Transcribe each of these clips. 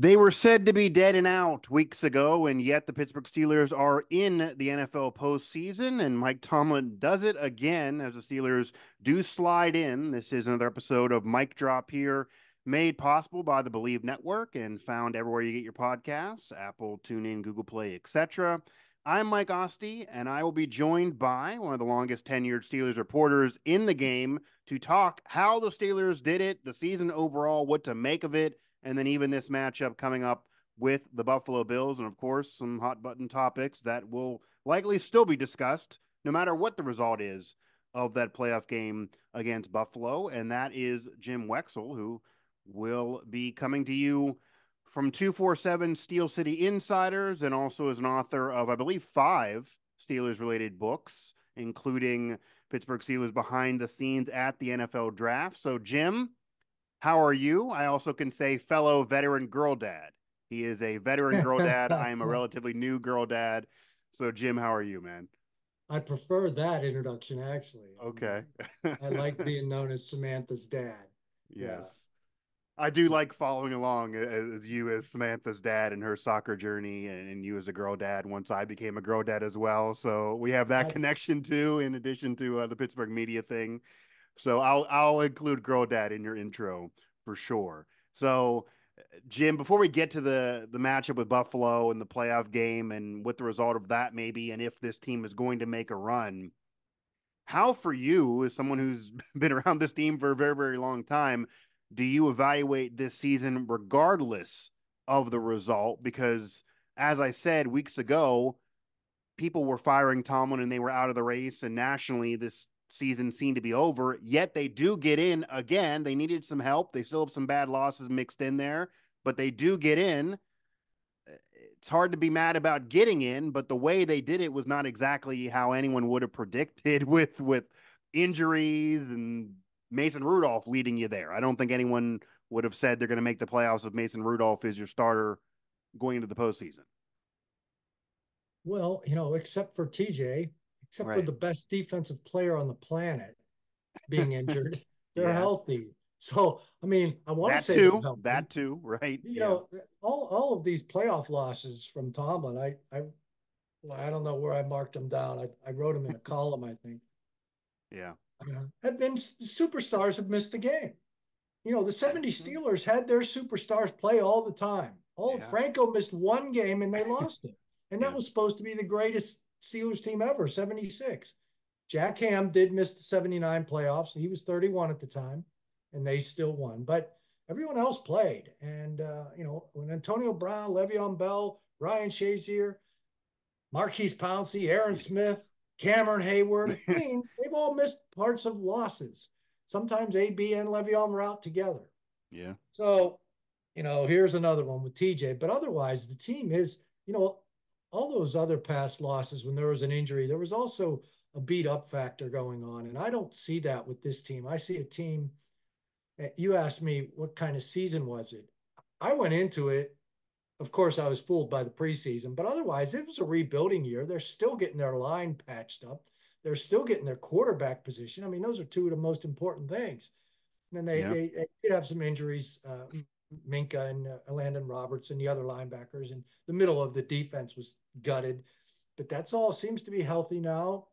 They were said to be dead and out weeks ago, and yet the Pittsburgh Steelers are in the NFL postseason, and Mike Tomlin does it again as the Steelers do slide in. This is another episode of Mike Drop here, made possible by the Believe Network and found everywhere you get your podcasts, Apple, TuneIn, Google Play, etc. I'm Mike Asti, and I will be joined by one of the longest tenured Steelers reporters in the game to talk how the Steelers did it, the season overall, what to make of it, and then even this matchup coming up with the Buffalo Bills, and of course, some hot button topics that will likely still be discussed no matter what the result is of that playoff game against Buffalo. And that is Jim Wexell, who will be coming to you from 247 Steel City Insiders and also is an author of, I believe, 5 Steelers related books, including Pittsburgh Steelers Behind the Scenes at the NFL Draft. So, Jim, how are you? I also can say fellow veteran girl dad. He is a veteran girl dad. I am a relatively new girl dad. So, Jim, how are you, man? I prefer that introduction, actually. Okay. I like being known as Samantha's dad. Yeah. Yes. I do So, like following along as you as Samantha's dad and her soccer journey, and you as a girl dad once I became a girl dad as well. So we have that I, connection too, in addition to the Pittsburgh media thing. So I'll include girl dad in your intro for sure. So Jim, before we get to the matchup with Buffalo and the playoff game and what the result of that may be, and if this team is going to make a run, how for you, as someone who's been around this team for a very, very long time, do you evaluate this season regardless of the result? Because as I said weeks ago, people were firing Tomlin and they were out of the race, and nationally this season seemed to be over. Yet they do get in again. They needed some help. They still have some bad losses mixed in there, but they do get in. It's hard to be mad about getting in, but the way they did it was not exactly how anyone would have predicted with injuries and Mason Rudolph leading you there. I don't think anyone would have said they're going to make the playoffs if Mason Rudolph is your starter going into the postseason. well, except for TJ, except for Right. the best defensive player on the planet being injured, they're Yeah. healthy. So, I mean, I want to That say they're too. healthy. That too. Right. You Yeah. know, all of these playoff losses from Tomlin, I don't know where I marked them down. I wrote them in a column, I think. Yeah. Have been superstars have missed the game. The 70 Mhm. Steelers had their superstars play all the time. All Yeah. Franco missed one game and they lost it. And that Yeah. was supposed to be the greatest Steelers team ever, 76. Jack Ham did miss the 79 playoffs. He was 31 at the time, and they still won. But everyone else played. And, when Antonio Brown, Le'Veon Bell, Ryan Shazier, Marquise Pouncey, Aaron Smith, Cameron Hayward. I mean, they've all missed parts of losses. Sometimes AB and Le'Veon were out together. Yeah. So, here's another one with TJ. But otherwise, the team is, all those other past losses when there was an injury, there was also a beat up factor going on. And I don't see that with this team. I see a team. You asked me what kind of season was it? I went into it, of course, I was fooled by the preseason, but otherwise, it was a rebuilding year. They're still getting their line patched up. They're still getting their quarterback position. I mean, those are two of the most important things. And then they, Yeah. they, they did have some injuries, Minka and Landon Roberts and the other linebackers, and the middle of the defense was gutted. But that's all seems to be healthy now,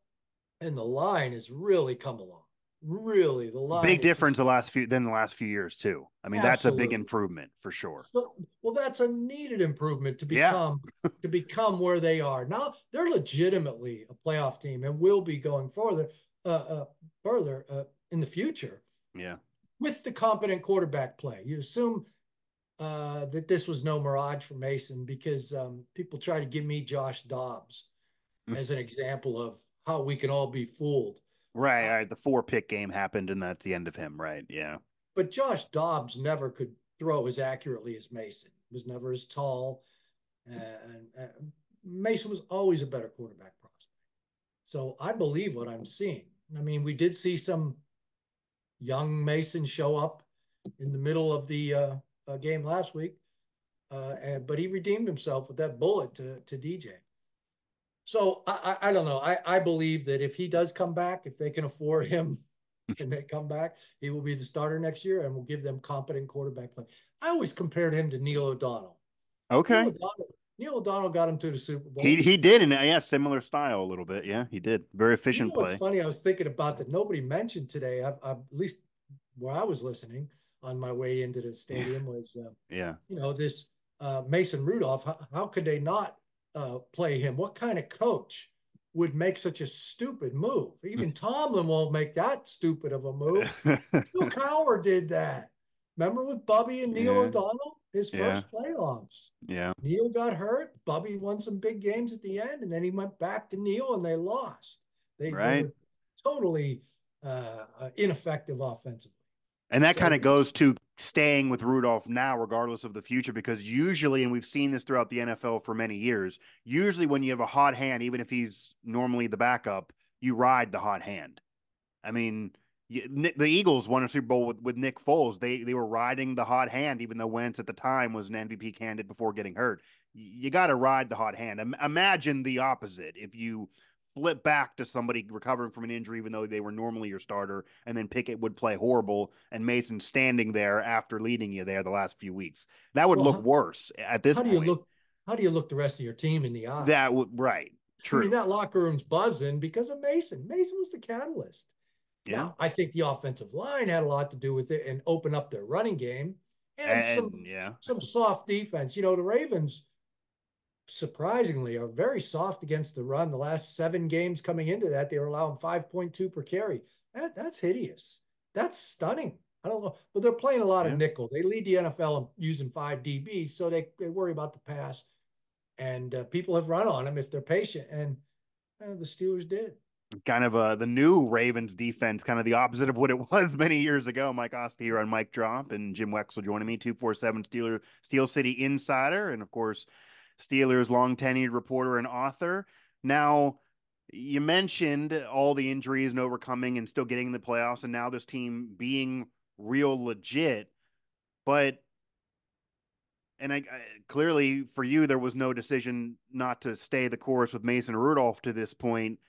and the line has really come along. Really, the line Big is difference just the last few years too. I mean, that's a big absolutely. improvement for sure. So, well, that's a needed improvement to Yeah. become where they are now. They're legitimately a playoff team and will be going further in the future Yeah. with the competent quarterback play. You assume that this was no mirage for Mason because people try to give me Josh Dobbs as an example of how we can all be fooled. Right, Uh, right. The 4 pick game happened, and that's the end of him. Right. Yeah. but Josh Dobbs never could throw as accurately as Mason. Was never as tall, and Mason was always a better quarterback prospect. So I believe what I'm seeing. I mean, we did see some young Mason show up in the middle of the game last week, but he redeemed himself with that bullet to DJ. So I don't know. I believe that if he does come back, if they can afford him and they come back, he will be the starter next year and will give them competent quarterback play. I always compared him to Neil O'Donnell. Okay. Neil O'Donnell got him to the Super He Bowl. he did, and yeah, similar style a little bit. Yeah, he did. Very You know efficient what's play. funny? I was thinking about that nobody mentioned today. At least where I was listening on my way into the Yeah. stadium was, Yeah. this Mason Rudolph. How could they not play him? What kind of coach would make such a stupid move? Even Tomlin won't make that stupid of a move. Bill Cowher did that. Remember with Bubby and Neil Yeah. O'Donnell, his Yeah. first playoffs. Yeah. Neil got hurt. Bubby won some big games at the end, and then he went back to Neil, and they lost. They Right. were totally ineffective offensively. And that kind So of goes to staying with Rudolph now, regardless of the future, because usually, and we've seen this throughout the NFL for many years, usually when you have a hot hand, even if he's normally the backup, you ride the hot hand. I mean, the Eagles won a Super Bowl with Nick Foles. They were riding the hot hand, even though Wentz at the time was an MVP candidate before getting hurt. You got to ride the hot hand. Imagine the opposite if you flip back to somebody recovering from an injury, even though they were normally your starter, and then Pickett would play horrible, and Mason standing there after leading you there the last few weeks. That would well, look worse at this how do you point. look? How do you look the rest of your team in the eye? That would right, I mean, true, that locker room's buzzing because of Mason. Mason was the catalyst. yeah, Now, I think the offensive line had a lot to do with it and open up their running game and and yeah, some soft defense. The Ravens surprisingly are very soft against the run. The last 7 games coming into that, they were allowing 5.2 per carry. That's hideous. That's stunning. I don't know, but they're playing a lot of yeah. nickel. They lead the NFL in using 5 DBs, so they worry about the pass. And people have run on them if they're patient, and the Steelers did. Kind of the new Ravens defense, kind of the opposite of what it was many years ago. Mike Asti here on Mike Drop and Jim Wexell joining me, 247 Steel City Insider, and of course, Steelers long tenured reporter and author. Now, you mentioned all the injuries and overcoming and still getting in the playoffs, and now this team being real legit. But and clearly for you, there was no decision not to stay the course with Mason Rudolph to this point.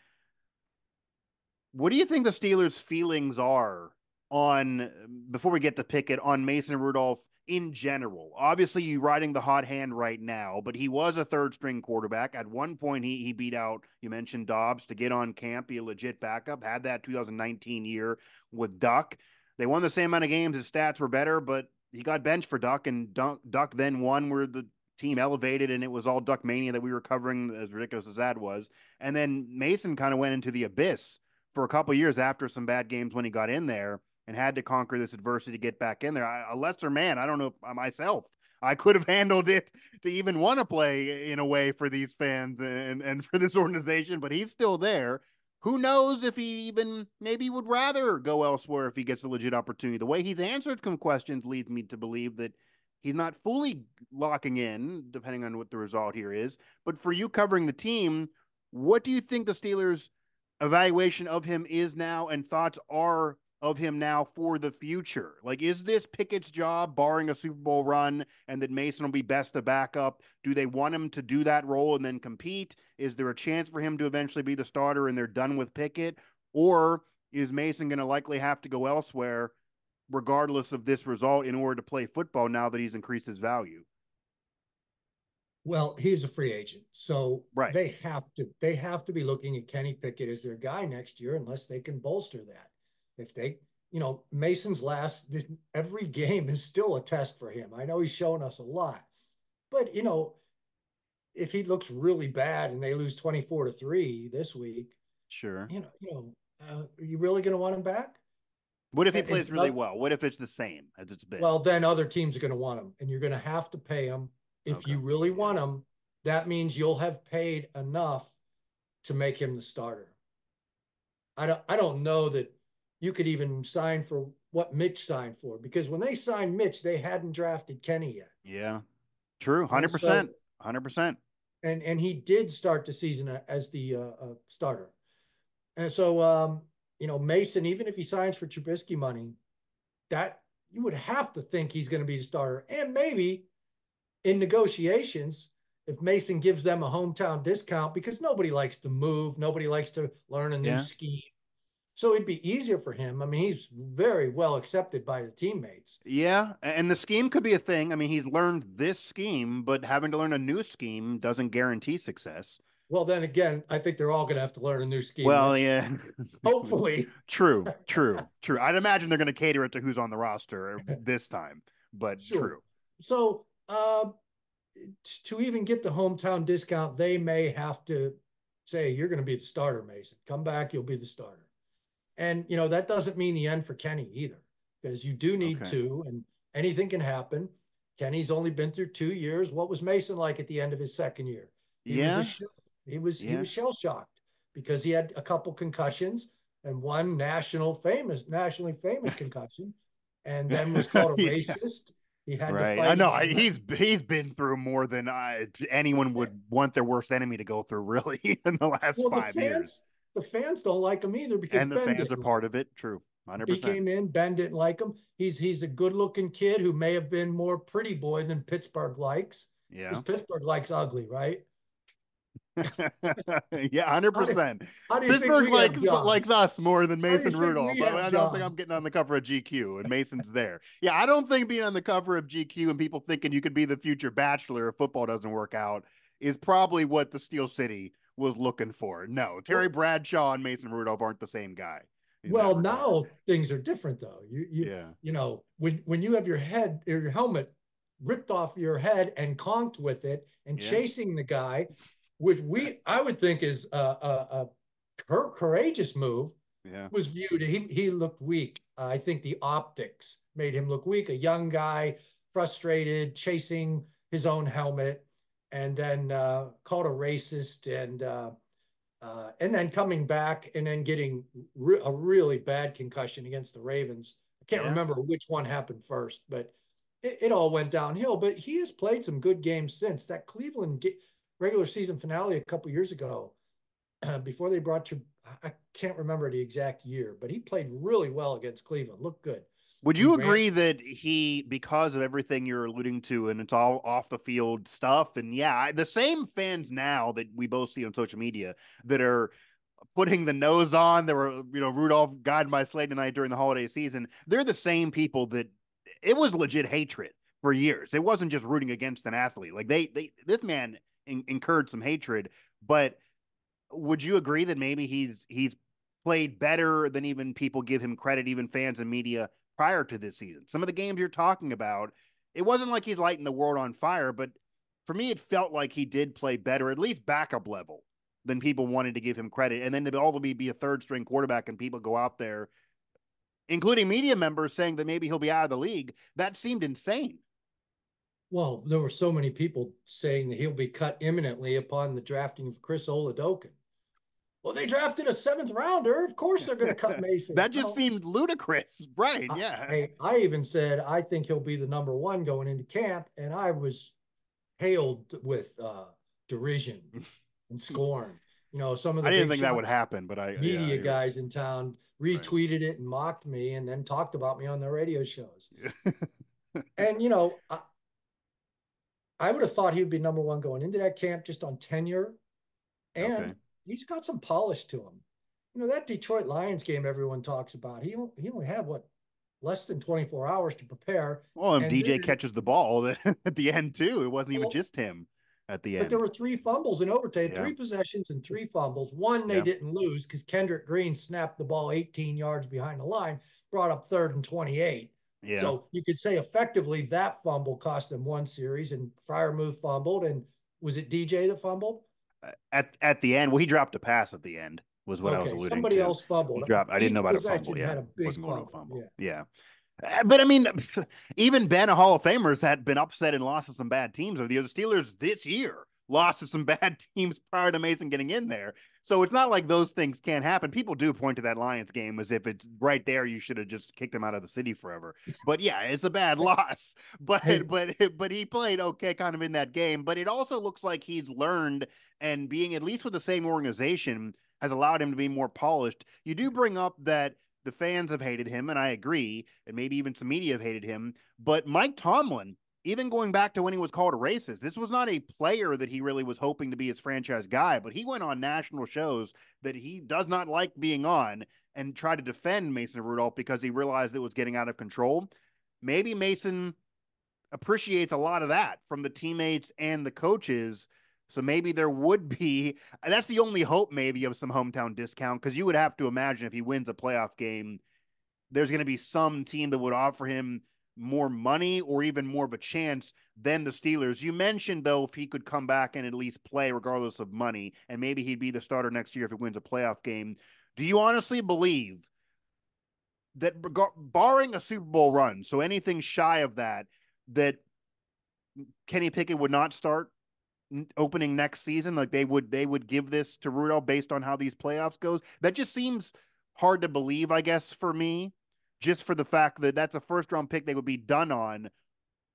What do you think the Steelers' feelings are on, before we get to Pickett, on Mason Rudolph in general? Obviously, you riding the hot hand right now, but he was a third string quarterback. At one point, he beat out, you mentioned Dobbs, to get on camp, be a legit backup, had that 2019 year with Duck. They won the same amount of games. His stats were better, but he got benched for Duck, and Duck then won where the team elevated, and it was all Duck mania that we were covering, as ridiculous as that was. And then Mason kind of went into the abyss for a couple years after some bad games when he got in there and had to conquer this adversity to get back in there. A lesser man, I don't know myself, I could have handled it to even want to play in a way for these fans and for this organization, but he's still there. Who knows if he even maybe would rather go elsewhere if he gets a legit opportunity. The way he's answered some questions leads me to believe that he's not fully locking in, depending on what the result here is. But for you covering the team, what do you think the Steelers' evaluation of him is now and thoughts are of him now for the future? Like, is this Pickett's job, barring a Super Bowl run, and that Mason will be best to back up? Do they want him to do that role and then compete? Is there a chance for him to eventually be the starter and they're done with Pickett? Or is Mason going to likely have to go elsewhere, regardless of this result, in order to play football now that he's increased his value? Well, he's a free agent, so Right. they have to be looking at Kenny Pickett as their guy next year, unless they can bolster that. If they, Mason's every game is still a test for him. I know he's shown us a lot, but if he looks really bad and they lose 24-3 this week, Sure. are you really going to want him back? What if he Is plays really well? What if it's the same as it's been? Well, then other teams are going to want him, and you're going to have to pay him. If Okay. you really Yeah. want him, that means you'll have paid enough to make him the starter. I don't know that you could even sign for what Mitch signed for, because when they signed Mitch, they hadn't drafted Kenny yet. Yeah. True. And so 100%. 100%. and he did start the season as the starter. And so Mason, even if he signs for Trubisky money, that you would have to think he's going to be the starter. And maybe in negotiations, if Mason gives them a hometown discount, because nobody likes to move, nobody likes to learn a new Yeah. scheme. So it'd be easier for him. I mean, he's very well accepted by the teammates. Yeah, and the scheme could be a thing. I mean, he's learned this scheme, but having to learn a new scheme doesn't guarantee success. Well, then again, I think they're all going to have to learn a new scheme Well, next. yeah. Hopefully. True, true, true. I'd imagine they're going to cater it to who's on the roster this time, but Sure. true. So to even get the hometown discount, they may have to say, you're going to be the starter, Mason. Come back, you'll be the starter. And, that doesn't mean the end for Kenny either, because you do need Okay. two, and anything can happen. Kenny's only been through 2 years. What was Mason like at the end of his second year? He was Yeah, he was yeah. shell shocked because he had a couple concussions and one nationally famous concussion, and then was called a Yeah. racist. He had to Right. I fight know. again. He's been through more than anyone would want their worst enemy to go through, really, in the last Well, 5 years. the fans don't like him either because And the Ben fans are didn't like part him. of it. True. He 100%. came in. Ben didn't like him. He's a good looking kid who may have been more pretty boy than Pittsburgh likes, because Yeah. Pittsburgh likes ugly, right? Yeah, How do, 100%. how do you think Pittsburgh we have likes jobs? us more than How do you Mason think Rudolph. we have I don't think I'm jobs? getting on the cover of GQ and Mason's there. Yeah, I don't think being on the cover of GQ and people thinking you could be the future Bachelor if football doesn't work out is probably what the Steel City was looking for. No, Terry Well, Bradshaw and Mason Rudolph aren't the same guy in that well, regard. now things are different though. Yeah. When you have your helmet ripped off your head and conked with it and Yeah. chasing the guy, which I would think is a courageous move, Yeah. was viewed. He looked weak. I think the optics made him look weak. A young guy, frustrated, chasing his own helmet, and then called a racist, and then coming back and then getting a really bad concussion against the Ravens. I can't Yeah. remember which one happened first, but it all went downhill. But he has played some good games since that Cleveland regular season finale a couple years ago. Before they brought to, I can't remember the exact year, but he played really well against Cleveland. Looked good. Would He you ran. agree that he, because of everything you're alluding to, and it's all off the field stuff, and yeah, the same fans now that we both see on social media that are putting the nose on, there were, Rudolph guided by sleigh tonight during the holiday season, they're the same people that it was legit hatred for years. It wasn't just rooting against an athlete. Like this man incurred some hatred, but would you agree that maybe he's played better than even people give him credit, even fans and media prior to this season? Some of the games you're talking about, it wasn't like he's lighting the world on fire, but for me, it felt like he did play better, at least backup level, than people wanted to give him credit. And then to all be a third string quarterback and people go out there, including media members, saying that maybe he'll be out of the league, that seemed insane. Well, there were so many people saying that he'll be cut imminently upon the drafting of Chris Oladokin. Well, they drafted a seventh rounder. Of course, they're going to cut Mason. That just seemed ludicrous, right? Yeah. I even said I think he'll be the number one going into camp, and I was hailed with derision and scorn. Some of the I didn't big think that shot would happen, but yeah, media guys in town right. retweeted it and mocked me, and then talked about me on their radio shows. And I would have thought he would be number one going into that camp just on tenure, and Okay. he's got some polish to him. That Detroit Lions game everyone talks about. He only had less than 24 hours to prepare. Well, if And DJ then, catches the ball at the end too, it wasn't even well, just him at the but there end. were three fumbles in overtime, Yeah. three possessions and three fumbles. One they Yeah. didn't lose because Kendrick Green snapped the ball 18 yards behind the line, brought up 3rd and 28. Yeah. So you could say effectively that fumble cost them one series, and Freiermuth fumbled. And was it DJ that fumbled? At the end, well, he dropped a pass at the end, was what I was alluding somebody to. else fumbled. He dropped. I didn't know Each about a possession fumble. Yeah, had a big wasn't going to a fumble. fumble. Yeah. But I mean, even Ben, a Hall of Famers, had been upset and lost to some bad teams over the years. The Steelers this year lost to some bad teams prior to Mason getting in there. So it's not like those things can't happen. People do point to that Lions game as if it's right there. You should have just kicked him out of the city forever. But yeah, it's a bad loss. But he played okay kind of in that game. But it also looks like he's learned, and being at least with the same organization has allowed him to be more polished. You do bring up that the fans have hated him, and I agree, and maybe even some media have hated him. But Mike Tomlin even going back to when he was called a racist, this was not a player that he really was hoping to be his franchise guy, but he went on national shows that he does not like being on and tried to defend Mason Rudolph because he realized it was getting out of control. Maybe Mason appreciates a lot of that from the teammates and the coaches. So maybe there would be, that's the only hope maybe of some hometown discount, because you would have to imagine if he wins a playoff game, there's going to be some team that would offer him more money or even more of a chance than the Steelers. You mentioned, though, if he could come back and at least play regardless of money, and maybe he'd be the starter next year if he wins a playoff game. Do you honestly believe that, barring a Super Bowl run, so anything shy of that, that Kenny Pickett would not start opening next season? Like they would give this to Rudolph based on how these playoffs goes? That just seems hard to believe, I guess, for me, just for the fact that that's a first round pick they would be done on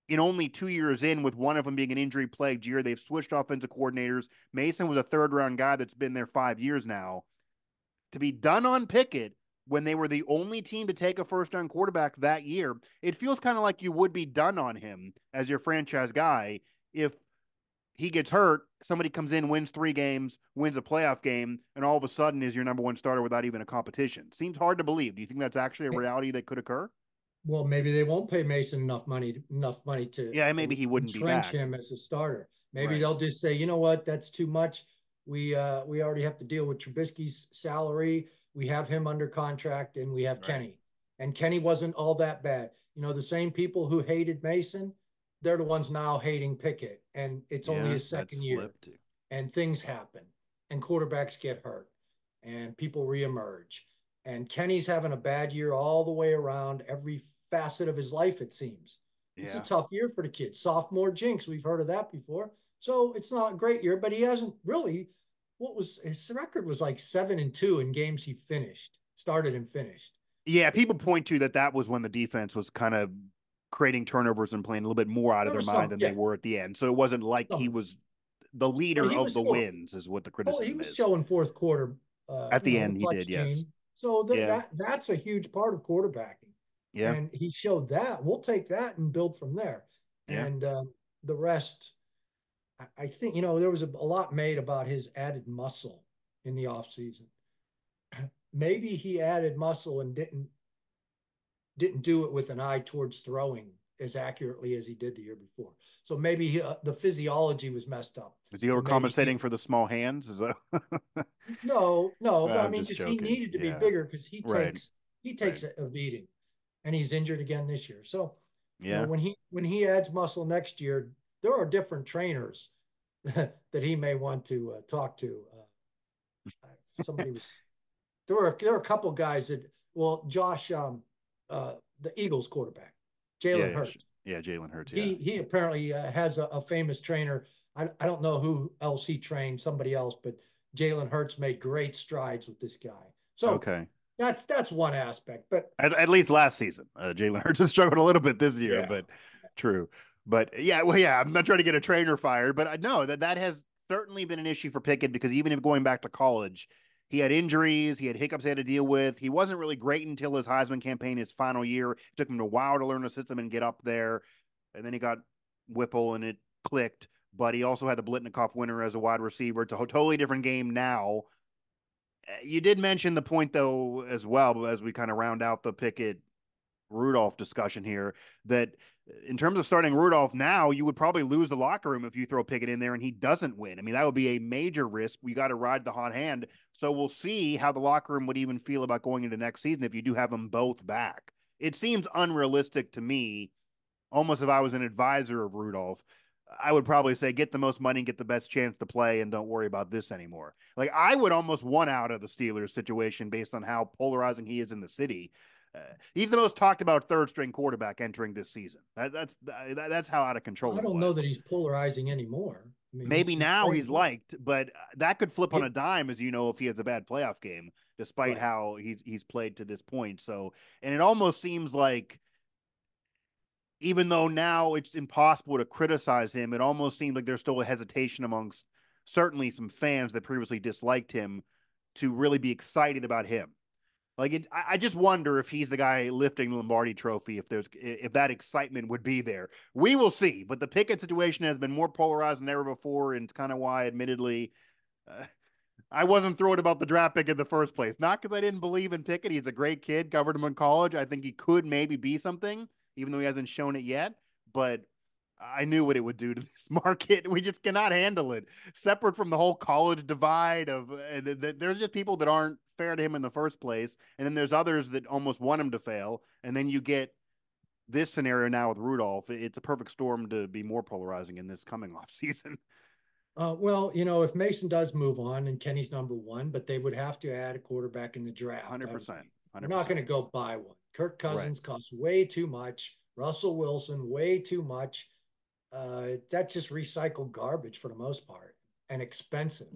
in only 2 years in, with one of them being an injury plagued year. They've switched offensive coordinators. Mason was a third round guy that's been there 5 years now. To be done on Pickett when they were the only team to take a first round quarterback that year, it feels kind of like you would be done on him as your franchise guy if he gets hurt, somebody comes in, wins 3 games, wins a playoff game, and all of a sudden is your number one starter without even a competition. Seems hard to believe. Do you think that's actually a reality that could occur? Well, maybe they won't pay Mason enough money to Yeah, maybe he wouldn't be entrench back. him as a starter. Maybe Right. they'll just say, you know what, that's too much. We already have to deal with Trubisky's salary. We have him under contract, and we have Right. Kenny. And Kenny wasn't all that bad. The same people who hated Mason, they're the ones now hating Pickett. And it's only Yeah, his that's second year, flipped too. and things happen, and quarterbacks get hurt, and people reemerge. And Kenny's having a bad year all the way around, every facet of his life, it seems. It's a Yeah. tough year for the kid. Sophomore jinx, we've heard of that before. So it's not a great year, but he hasn't really. What was his record? Was like 7-2 in games he started and finished. Yeah, people point to that was when the defense was kind of creating turnovers and playing a little bit more out of There their was mind some, than they yeah, were at the end. So it wasn't like he some. was the Well, leader he of was the still. wins, is what the Well, he criticism was is. showing fourth quarter, At the the end, he clutch did, yes. gene. So Yeah. that's a huge part of quarterbacking, Yeah. and he showed that. We'll take that and build from there. Yeah. And the rest, I think there was a lot made about his added muscle in the offseason. Maybe he added muscle and didn't do it with an eye towards throwing as accurately as he did the year before. So maybe the physiology was messed up. Is he So maybe overcompensating for the small hands? Is that? no, but I I'm mean, just just he joking. needed to be Yeah. bigger because he Right. takes he Right. takes a beating, and he's injured again this year. So Yeah. when he adds muscle next year, there are different trainers that he may want to talk to. Somebody was there were a couple guys that Josh, the Eagles quarterback, Yeah. Jalen Yeah. Hurts. Yeah. Jalen Hurts. Yeah. He apparently has a famous trainer. I don't know who else he trained, somebody else, but Jalen Hurts made great strides with this guy. So Okay. that's one aspect. But At least last season, Jalen Hurts has struggled a little bit this year, yeah, but true. But yeah, well, yeah, I'm not trying to get a trainer fired, but I know that has certainly been an issue for Pickett, because even if going back to college, he had injuries, he had hiccups he had to deal with. He wasn't really great until his Heisman campaign, his final year. It took him a while to learn the system and get up there. And then he got Whipple and it clicked. But he also had the Blitnikoff winner as a wide receiver. It's a totally different game now. You did mention the point, though, as well, as we kind of round out the Pickett Rudolph discussion here, that in terms of starting Rudolph now, you would probably lose the locker room if you throw Pickett in there and he doesn't win. I mean, that would be a major risk. We got to ride the hot hand. So we'll see how the locker room would even feel about going into next season if you do have them both back. It seems unrealistic to me, almost if I was an advisor of Rudolph. I would probably say get the most money and get the best chance to play and don't worry about this anymore. Like, I would almost want out of the Steelers situation based on how polarizing he is in the city. He's the most talked about third string quarterback entering this season. That's how out of control I he don't know that was. he's polarizing anymore. I mean, Maybe he's now playing he's well. liked, but that could flip on a He, dime, as you know, if he has a bad playoff game, despite right. how he's played to this point. So, and it almost seems like, even though now it's impossible to criticize him, it almost seems like there's still a hesitation amongst certainly some fans that previously disliked him to really be excited about him. Like I just wonder if he's the guy lifting the Lombardi Trophy. If that excitement would be there, we will see. But the Pickett situation has been more polarized than ever before, and it's kind of why, admittedly, uh, I wasn't thrilled about the draft pick in the first place. Not because I didn't believe in Pickett. He's a great kid, covered him in college. I think he could maybe be something, even though he hasn't shown it yet. But I knew what it would do to this market. We just cannot handle it. Separate from the whole college divide of, there's just people that aren't fair to him in the first place, and then there's others that almost want him to fail, and then you get this scenario now with Rudolph. It's a perfect storm to be more polarizing in this coming off season. Well, if Mason does move on and Kenny's number one, but they would have to add a quarterback in the draft, I would 100%. think. They're not going 100%. to go buy one. Kirk Right. Cousins costs way too much. Russell Wilson, way too much. That's just recycled garbage for the most part and expensive.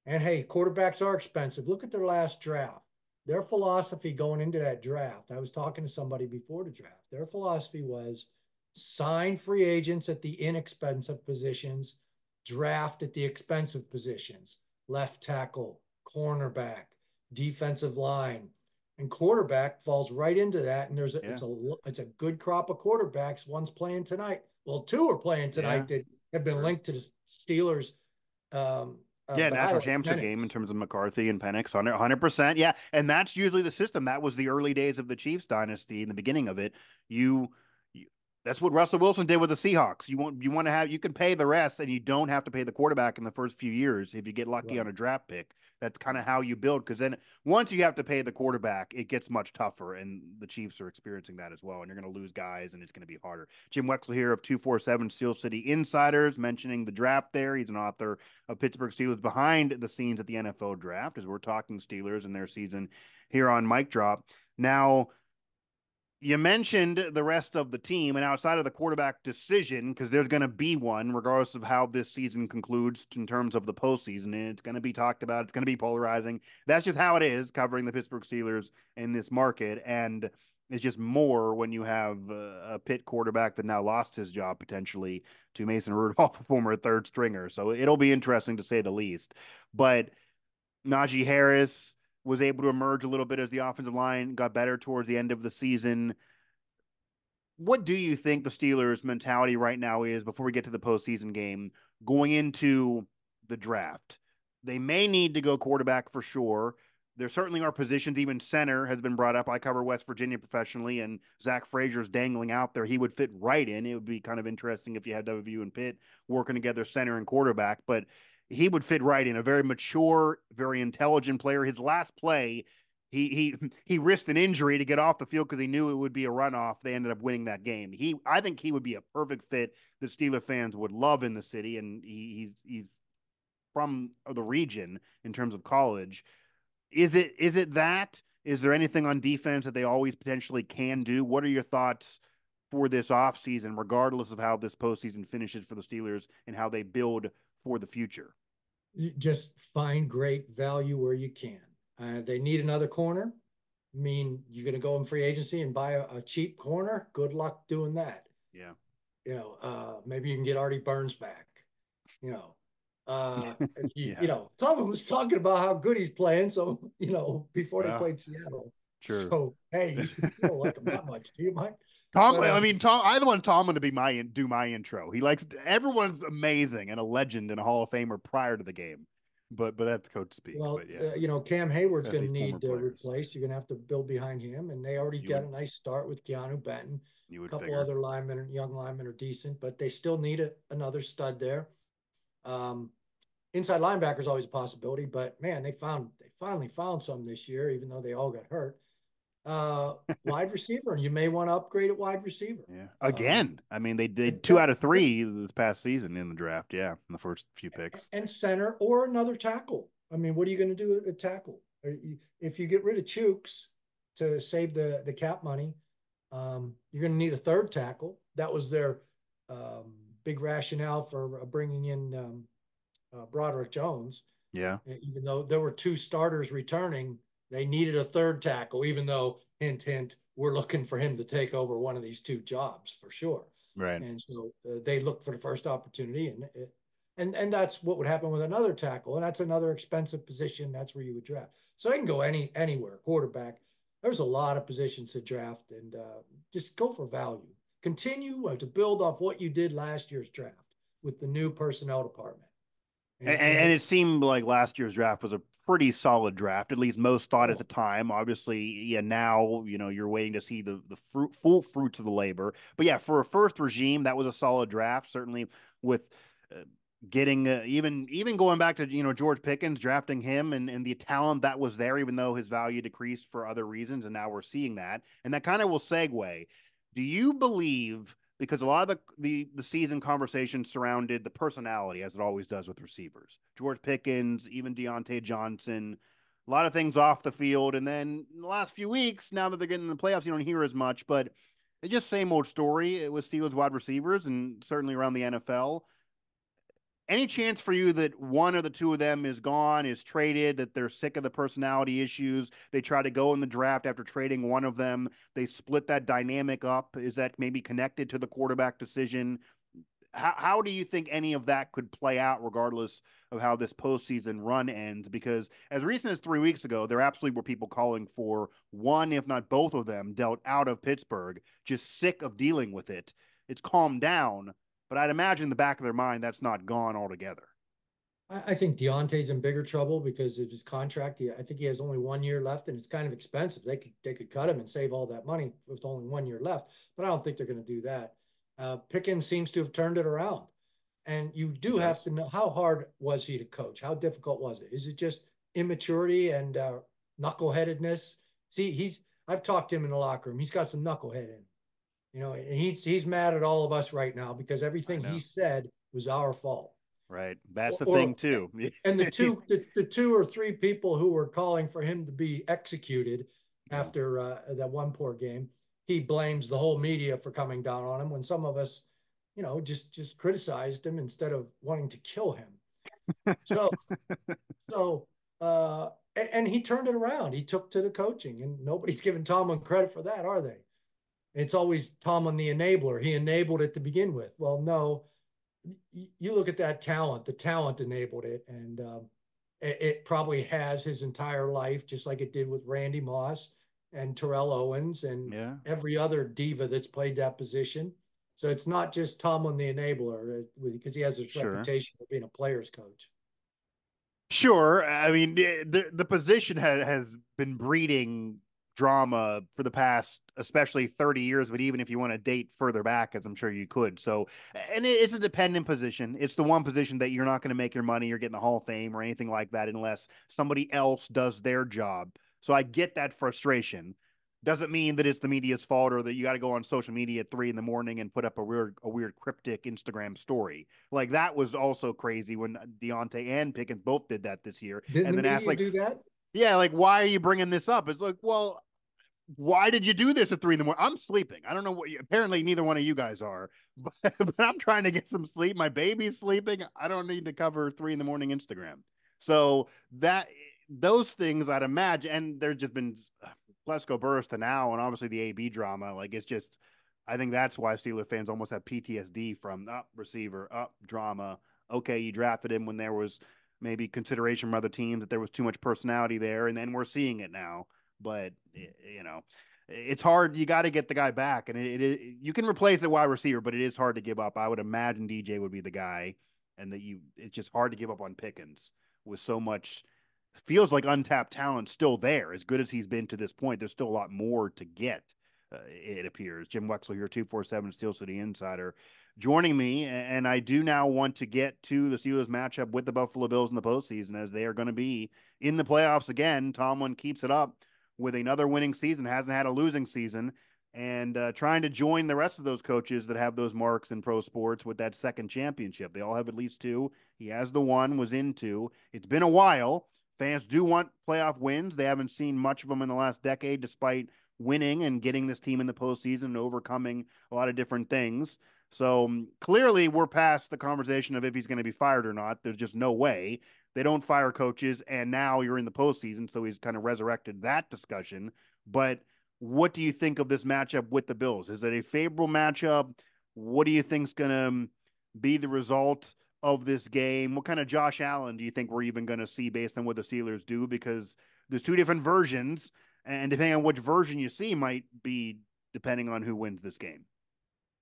And hey, quarterbacks are expensive. Look at their last draft. Their philosophy going into that draft, I was talking to somebody before the draft. Their philosophy was sign free agents at the inexpensive positions, draft at the expensive positions, left tackle, cornerback, defensive line, and quarterback falls right into that. And Yeah. it's a good crop of quarterbacks. One's playing tonight. Well, two are playing Yeah. tonight that have been Sure. linked to the Steelers. Yeah, But I national like championship game in Penix. terms of McCarthy and Penix, 100%. Yeah, and that's usually the system. That was the early days of the Chiefs dynasty in the beginning of it. You that's what Russell Wilson did with the Seahawks. You want to have you can pay the rest, and you don't have to pay the quarterback in the first few years if you get lucky on Right, a draft pick. That's kind of right. how you build, because then once you have to pay the quarterback, it gets much tougher, and the Chiefs are experiencing that as well. And you're going to lose guys, and it's going to be harder. Jim Wexell here of 247 Steel City Insiders mentioning the draft there. He's an author of Pittsburgh Steelers behind the scenes at the NFL draft as we're talking Steelers and their season here on Mic Drop. Now, you mentioned the rest of the team, and outside of the quarterback decision, because there's going to be one, regardless of how this season concludes in terms of the postseason, and it's going to be talked about. It's going to be polarizing. That's just how it is, covering the Pittsburgh Steelers in this market, and it's just more when you have a Pitt quarterback that now lost his job potentially to Mason Rudolph, a former third stringer. So it'll be interesting to say the least. But Najee Harris was able to emerge a little bit as the offensive line got better towards the end of the season. What do you think the Steelers' mentality right now is before we get to the postseason game going into the draft? They may need to go quarterback for sure. There certainly are positions, even center has been brought up. I cover West Virginia professionally, and Zach Frazier's dangling out there. He would fit right in. It would be kind of interesting if you had WVU and Pitt working together, center and quarterback, but he would fit right in. A very mature, very intelligent player. His last play, he risked an injury to get off the field because he knew it would be a runoff. They ended up winning that game. I think he would be a perfect fit that Steeler fans would love in the city, and he's from the region in terms of college. Is it that? Is there anything on defense that they always potentially can do? What are your thoughts for this offseason, regardless of how this postseason finishes for the Steelers and how they build for the future? You just find great value where you can. They need another corner. I mean, you're going to go in free agency and buy a cheap corner. Good luck doing that. Yeah. Maybe you can get Artie Burns back. You know, Yeah. Tomlin was talking about how good he's playing. So, before they Well, played Seattle. true. So, hey, you don't like him that much, do you, Mike? Tom, But I mean, Tom. I want Tomlin to be do my intro. He likes everyone's amazing and a legend and a Hall of Famer prior to the game, but that's coach speak. Well, But yeah, Cam Hayward's going especially to former need players, replaced. You're going to have to build behind him, and they already you got would a nice start with Keanu Benton. you A would couple figure. other young linemen are decent, but they still need another stud there. Um, Inside linebacker is always a possibility, but man, they finally found some this year, even though they all got hurt. Wide receiver, and you may want to upgrade at wide receiver. Yeah. Again, I mean, they did two That, out of that, three this past season in the draft. Yeah, in the first few picks. and center or another tackle. I mean, what are you going to do at tackle? If you get rid of Chooks to save the cap money, you're going to need a third tackle. That was their big rationale for bringing in Broderick Jones. Yeah. Even though there were two starters returning, they needed a third tackle, even though, hint, hint, we're looking for him to take over one of these two jobs for sure. Right. And so they looked for the first opportunity, and And that's what would happen with another tackle, and that's another expensive position. That's where you would draft. So they can go anywhere. Quarterback, there's a lot of positions to draft, and just go for value. Continue to build off what you did last year's draft with the new personnel department. And it seemed like last year's draft was a pretty solid draft. At least most thought at the Oh, time. Obviously, yeah, now you're waiting to see the full fruits of the labor. But yeah, for a first regime, that was a solid draft. Certainly with uh, getting even going back to George Pickens, drafting him and the talent that was there, even though his value decreased for other reasons, and now we're seeing that, and that kind of will segue. Do you believe? Because a lot of the season conversation surrounded the personality, as it always does with receivers. George Pickens, even Deontay Johnson, a lot of things off the field. And then in the last few weeks, now that they're getting in the playoffs, you don't hear as much, but it's just same old story with Steelers wide receivers and certainly around the NFL. Any chance for you that one or the two of them is gone, is traded, that they're sick of the personality issues? They try to go in the draft after trading one of them. They split that dynamic up. Is that maybe connected to the quarterback decision? How do you think any of that could play out, regardless of how this postseason run ends? Because as recent as 3 weeks ago, there absolutely were people calling for one, if not both of them, dealt out of Pittsburgh, just sick of dealing with it. It's calmed down, but I'd imagine in the back of their mind that's not gone altogether. I think Deontay's in bigger trouble because of his contract. I think he has only 1 year left, and it's kind of expensive. They could cut him and save all that money with only 1 year left, but I don't think they're going to do that. Pickens seems to have turned it around, and you He do have does. to know how hard was he to coach? How difficult was it? Is it just immaturity and knuckleheadedness? See, I've talked to him in the locker room. He's got some knucklehead in him, and he's mad at all of us right now because I everything he know. said was our fault. Right. That's the thing Or too. and the two or three people who were calling for him to be executed Yeah. after that one poor game, he blames the whole media for coming down on him when some of us, just criticized him instead of wanting to kill him. So so and he turned it around. He took to the coaching, and nobody's giving Tomlin credit for that, are they? It's always Tomlin the enabler. He enabled it to begin with. Well, no, you look at that talent. The talent enabled it, and it probably has his entire life, just like it did with Randy Moss and Terrell Owens and Yeah. every other diva that's played that position. So it's not just Tomlin the enabler because he has this Sure. reputation for being a player's coach. Sure. I mean, the position has been breeding drama for the past, especially 30 years, but even if you want to date further back, as I'm sure you could. So, and it's a dependent position. It's the one position that you're not going to make your money or get in the Hall of Fame or anything like that unless somebody else does their job. So I get that frustration. Doesn't mean that it's the media's fault or that you got to go on social media at 3 in the morning and put up a weird cryptic Instagram story. Like that was also crazy when Deontay and Pickens both did that this year, Didn't and the then asked media like, do that? yeah, like why are you bringing this up? It's like, well, why did you do this at 3 in the morning? I'm sleeping. I don't know what. Apparently, neither one of you guys are, but I'm trying to get some sleep. My baby's sleeping. I don't need to cover 3 in the morning Instagram. So that those things I'd imagine, and there's just been Plesko burst to now, and obviously the AB drama. Like it's just, I think that's why Steeler fans almost have PTSD from up receiver, up drama. Okay, you drafted him when there was maybe consideration from other teams that there was too much personality there, and then we're seeing it now. But it's hard. You got to get the guy back, and you can replace a wide receiver, but it is hard to give up. I would imagine DJ would be the guy, and that it's just hard to give up on Pickens with so much. Feels like untapped talent still there. As good as he's been to this point, there's still a lot more to get. It appears. Jim Wexell here, 247 Steel City Insider, joining me, and I do now want to get to the Steelers matchup with the Buffalo Bills in the postseason, as they are going to be in the playoffs again. Tomlin keeps it up with another winning season, hasn't had a losing season, and trying to join the rest of those coaches that have those marks in pro sports with that second championship. They all have at least two. He has the one, was in two. It's been a while. Fans do want playoff wins. They haven't seen much of them in the last decade, despite winning and getting this team in the postseason and overcoming a lot of different things. So clearly, we're past the conversation of if he's going to be fired or not. There's just no way. They don't fire coaches, and now you're in the postseason, so he's kind of resurrected that discussion. But what do you think of this matchup with the Bills? Is it a favorable matchup? What do you think's going to be the result? of this game? What kind of Josh Allen do you think we're even going to see based on what the Steelers do? Because there's two different versions, and depending on which version you see, might be depending on who wins this game.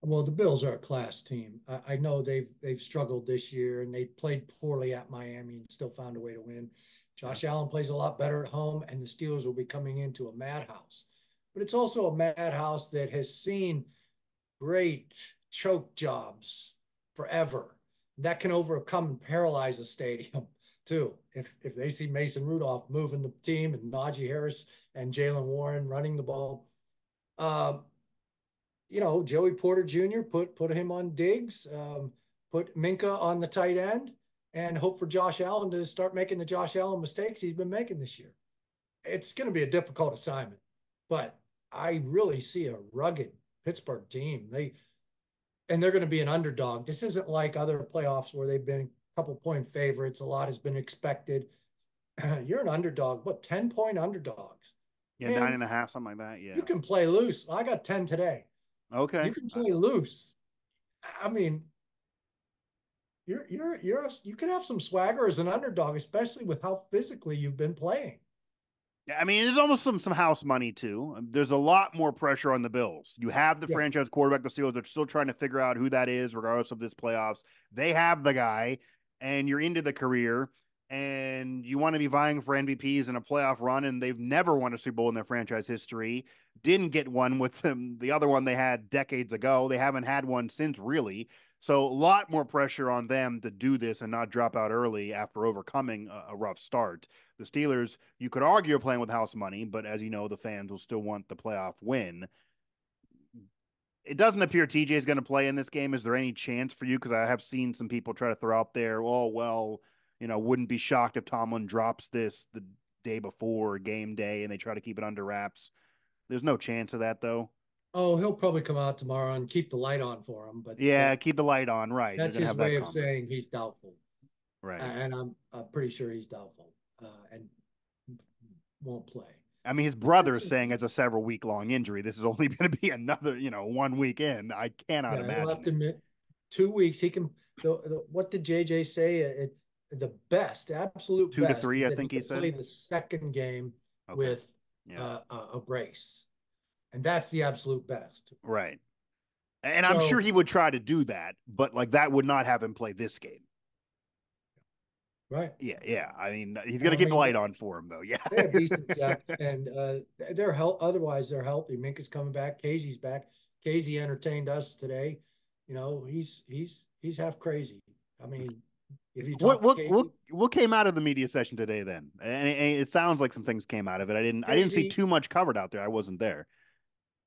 Well, the Bills are a class team. I know they've struggled this year and they played poorly at Miami and still found a way to win. Yeah. Josh Allen plays a lot better at home, and the Steelers will be coming into a madhouse. But it's also a madhouse that has seen great choke jobs forever. That can overcome and paralyze a stadium too. If they see Mason Rudolph moving the team and Najee Harris and Jalen Warren running the ball, um, Joey Porter Jr. put him on Diggs, put Minka on the tight end, and hope for Josh Allen to start making the Josh Allen mistakes he's been making this year. It's going to be a difficult assignment, but I really see a rugged Pittsburgh team. They're going to be an underdog. This isn't like other playoffs where they've been a couple point favorites. A lot has been expected. You're an underdog. What, 10-point underdogs? Yeah, nine Man, and a half, something like that. Yeah. you can play loose. I got 10 today. Okay. You can play loose. I mean, you can have some swagger as an underdog, especially with how physically you've been playing. Yeah, I mean, there's almost some house money too. There's a lot more pressure on the Bills. You have the Yeah. franchise quarterback, the Steelers are still trying to figure out who that is, regardless of this playoffs. They have the guy, and you're into the career, and you want to be vying for MVPs in a playoff run, and they've never won a Super Bowl in their franchise history. Didn't get one with them. The other one they had decades ago. They haven't had one since, really. So a lot more pressure on them to do this and not drop out early after overcoming a rough start. The Steelers, you could argue, are playing with house money, but as you know, the fans will still want the playoff win. It doesn't appear TJ is going to play in this game. Is there any chance for you? Because I have seen some people try to throw out there, oh, well, wouldn't be shocked if Tomlin drops this the day before game day and they try to keep it under wraps. There's no chance of that, though. Oh, he'll probably come out tomorrow and keep the light on for him, but Yeah, keep the light on. Right. They're that's going to his have that way of comment. saying he's doubtful. Right. And I'm pretty sure he's doubtful and won't play. I mean, his brother That's is saying it's a several week long injury. This is only going to be another, 1 week in. I cannot Yeah, he'll have imagine to it. admit 2 weeks. He can. What did JJ say? The best, absolute 2 to 3, best, is I that he think he can play said. the second game Okay. with Yeah. a brace, and that's the absolute best. Right. And I'm sure So he would try to do that, but like that would not have him play this game. right. Yeah, yeah. I mean, he's And gonna I keep the mean, light on for him though. Yeah. they have decent depth, and otherwise they're healthy. Minka's coming back. Casey's back. Casey entertained us today. He's half crazy. I mean, if you What talk to what what Casey, what came out of the media session today then? And it sounds like some things came out of it. I didn't see Casey, too much covered out there. I wasn't there.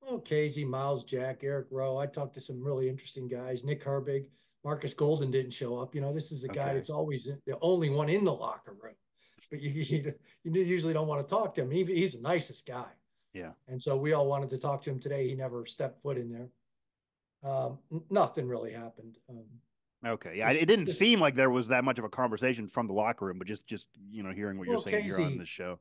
well, Casey, Miles Jack, Eric Rowe. I talked to some really interesting guys. Nick Herbig, Marcus Golden didn't show up. This is a guy Okay. that's always the only one in the locker room, but you usually don't want to talk to him. He's the nicest guy. Yeah. And so we all wanted to talk to him today. He never stepped foot in there. Nothing really happened. Okay. Yeah. Just, It didn't just seem like there was that much of a conversation from the locker room, but just hearing what you're well, saying here on this show.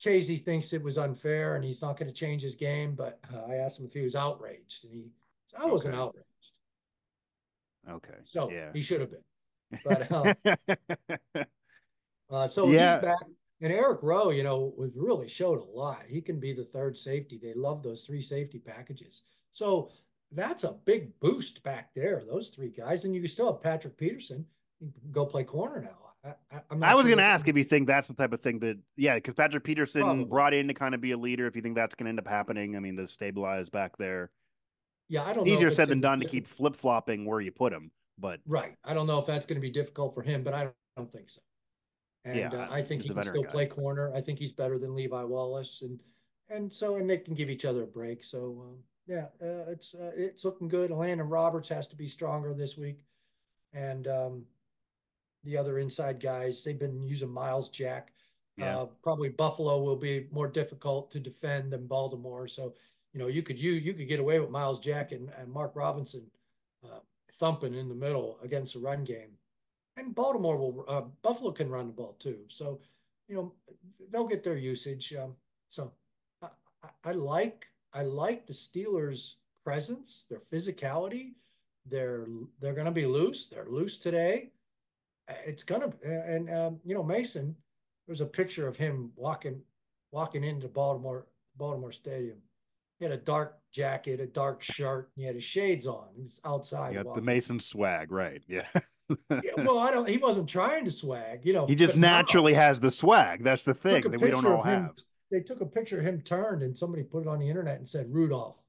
Casey thinks it was unfair and he's not going to change his game. But I asked him if he was outraged, and he said, "I wasn't Okay. outraged." Okay. So Yeah. he should have been. But so he's Yeah. back. And Eric Rowe, was really showed a lot. He can be the third safety. They love those three safety packages. So that's a big boost back there, those three guys. And you still have Patrick Peterson. He can go play corner now. I'm I not was sure going to what ask if you think that's the type of thing that, yeah, because Patrick Peterson probably. brought in to kind of be a leader. If you think that's going to end up happening, I mean, to stabilize back there. Yeah, I don't know Easier if it's said going than to be done to keep difficult. flip flopping where you put him, but Right. I don't know if that's going to be difficult for him, but I don't think so. And yeah, I think he's he a can veteran still guy. play corner. I think he's better than Levi Wallace, and they can give each other a break. So yeah, it's looking good. Landon Roberts has to be stronger this week, and the other inside guys they've been using Miles Jack. Yeah, Probably Buffalo will be more difficult to defend than Baltimore. So you could get away with Miles Jack and Mark Robinson uh, thumping in the middle against the run game, and Buffalo can run the ball too. So, they'll get their usage. So I, I like the Steelers' presence, their physicality. They're going to be loose. They're loose today. it's gonna, and Mason. There's a picture of him walking into Baltimore Stadium. He had a dark jacket, a dark shirt. He had his shades on. He was outside You got the walking. Mason swag, right? Yeah. Yeah, well, I don't. He wasn't trying to swag, He just but now naturally has the swag. That's the took thing a that we don't picture all of have. him. They took a picture of him turned, and somebody put it on the internet and said Rudolph,